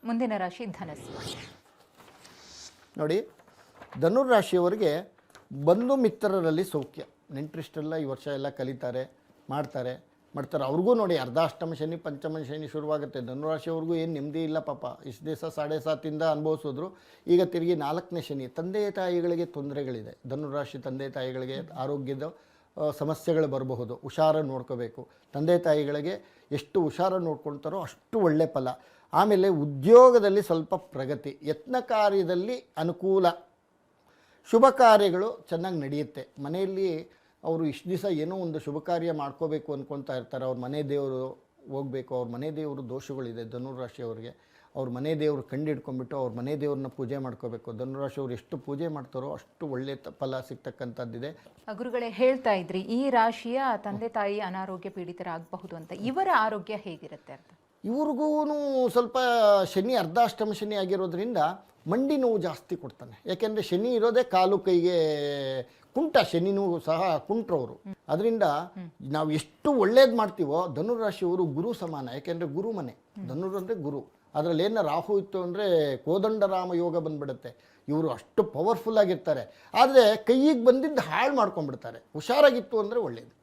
ಮುಂದಿನ ರಾಶಿ ಧನಸ್ಸು. ನೋಡಿ, ಧನುರಾಶಿಯವರಿಗೆ ಬಂಧು ಮಿತ್ರರಲ್ಲಿ ಸೌಖ್ಯ. ನೆಂಟರಿಷ್ಟೆಲ್ಲ ಈ ವರ್ಷ ಎಲ್ಲ ಕಲಿತಾರೆ, ಮಾಡ್ತಾರೆ. ಅವ್ರಿಗೂ ನೋಡಿ ಅರ್ಧಾಷ್ಟಮ ಶನಿ ಪಂಚಮ ಶನಿ ಶುರುವಾಗುತ್ತೆ. ಧನುರಾಶಿಯವ್ರಿಗೂ ಏನು ನೆಮ್ಮದಿ ಇಲ್ಲ ಪಾಪ. ಇಷ್ಟು ದಿವಸ 7.5 ಅನುಭವಿಸಿದ್ರು. ಈಗ ತಿರುಗಿ 4ನೇ ಶನಿ. ತಂದೆ ತಾಯಿಗಳಿಗೆ ತೊಂದರೆಗಳಿದೆ. ಧನುರಾಶಿ ತಂದೆ ತಾಯಿಗಳಿಗೆ ಆರೋಗ್ಯದ ಸಮಸ್ಯೆಗಳು ಬರಬಹುದು. ಹುಷಾರ ನೋಡ್ಕೋಬೇಕು. ತಂದೆ ತಾಯಿಗಳಿಗೆ ಎಷ್ಟು ಹುಷಾರ ನೋಡ್ಕೊಳ್ತಾರೋ ಅಷ್ಟು ಒಳ್ಳೆ ಫಲ. ಆಮೇಲೆ ಉದ್ಯೋಗದಲ್ಲಿ ಸ್ವಲ್ಪ ಪ್ರಗತಿ, ಯತ್ನ ಕಾರ್ಯದಲ್ಲಿ ಅನುಕೂಲ, ಶುಭ ಕಾರ್ಯಗಳು ಚೆನ್ನಾಗಿ ನಡೆಯುತ್ತೆ. ಮನೆಯಲ್ಲಿ ಅವರು ಇಷ್ಟು ದಿವಸ ಏನೋ ಒಂದು ಶುಭ ಕಾರ್ಯ ಮಾಡ್ಕೋಬೇಕು ಅಂದ್ಕೊಳ್ತಾ ಇರ್ತಾರೆ. ಅವ್ರ ಮನೆ ದೇವರು ಹೋಗಬೇಕು. ಅವ್ರ ಮನೆ ದೇವರು ದೋಷಗಳಿದೆ ಧನುರಾಶಿಯವರಿಗೆ. ಅವ್ರ ಮನೆ ದೇವರು ಕಂಡಿಡ್ಕೊಂಡ್ಬಿಟ್ಟು ಅವ್ರ ಮನೆ ದೇವ್ರನ್ನ ಪೂಜೆ ಮಾಡ್ಕೋಬೇಕು. ಧನುರಾಶಿಯವರು ಎಷ್ಟು ಪೂಜೆ ಮಾಡ್ತಾರೋ ಅಷ್ಟು ಒಳ್ಳೆ ಫಲ ಸಿಗ್ತಕ್ಕಂಥದ್ದಿದೆ. ಗುರುಗಳೇ ಹೇಳ್ತಾ ಇದ್ರಿ ಈ ರಾಶಿಯ ತಂದೆ ತಾಯಿ ಅನಾರೋಗ್ಯ ಪೀಡಿತರಾಗಬಹುದು ಅಂತ. ಇವರ ಆರೋಗ್ಯ ಹೇಗಿರುತ್ತೆ ಅಂತ? ಇವ್ರಿಗೂ ಸ್ವಲ್ಪ ಶನಿ ಅರ್ಧಾಷ್ಟಮ ಶನಿ ಆಗಿರೋದ್ರಿಂದ ಮಂಡಿ ನೋವು ಜಾಸ್ತಿ ಕೊಡ್ತಾನೆ. ಯಾಕೆಂದರೆ ಶನಿ ಇರೋದೇ ಕಾಲು ಕೈಗೆ ಕುಂಟ. ಶನಿನೂ ಸಹ ಕುಂಟ್ರವರು. ಅದರಿಂದ ನಾವು ಎಷ್ಟು ಒಳ್ಳೇದು ಮಾಡ್ತೀವೋ ಧನುರಾಶಿಯವರು ಗುರು ಸಮಾನ. ಯಾಕೆಂದರೆ ಗುರು ಮನೆ. ಧನುರ್ ಅಂದರೆ ಗುರು. ಅದರಲ್ಲಿ ಏನು ರಾಹು ಇತ್ತು ಅಂದರೆ ಕೋದಂಡರಾಮ ಯೋಗ ಬಂದ್ಬಿಡುತ್ತೆ. ಇವರು ಅಷ್ಟು ಪವರ್ಫುಲ್ ಆಗಿರ್ತಾರೆ. ಆದರೆ ಕೈಯಿಗೆ ಬಂದಿದ್ದು ಹಾಳು ಮಾಡ್ಕೊಂಡ್ಬಿಡ್ತಾರೆ. ಹುಷಾರಾಗಿತ್ತು ಅಂದರೆ ಒಳ್ಳೆಯದು.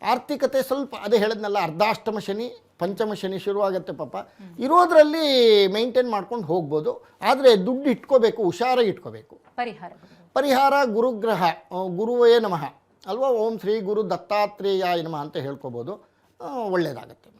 ಆರ್ಥಿಕತೆ ಸ್ವಲ್ಪ ಅದೇ ಹೇಳಿದ್ನಲ್ಲ, ಅರ್ಧಾಷ್ಟಮ ಶನಿ ಪಂಚಮ ಶನಿ ಶುರುವಾಗುತ್ತೆ ಪಾಪ. ಇರೋದ್ರಲ್ಲಿ ಮೇಂಟೈನ್ ಮಾಡ್ಕೊಂಡು ಹೋಗ್ಬೋದು. ಆದರೆ ದುಡ್ಡು ಇಟ್ಕೋಬೇಕು, ಹುಷಾರಾಗಿ ಇಟ್ಕೋಬೇಕು. ಪರಿಹಾರ ಗುರುಗ್ರಹ, ಗುರುವೇ ನಮಃ ಅಲ್ವಾ. ಓಂ ಶ್ರೀ ಗುರು ದತ್ತಾತ್ರೇಯಾಯ ನಮಃ ಅಂತ ಹೇಳ್ಕೊಬೋದು. ಒಳ್ಳೆಯದಾಗತ್ತೆ.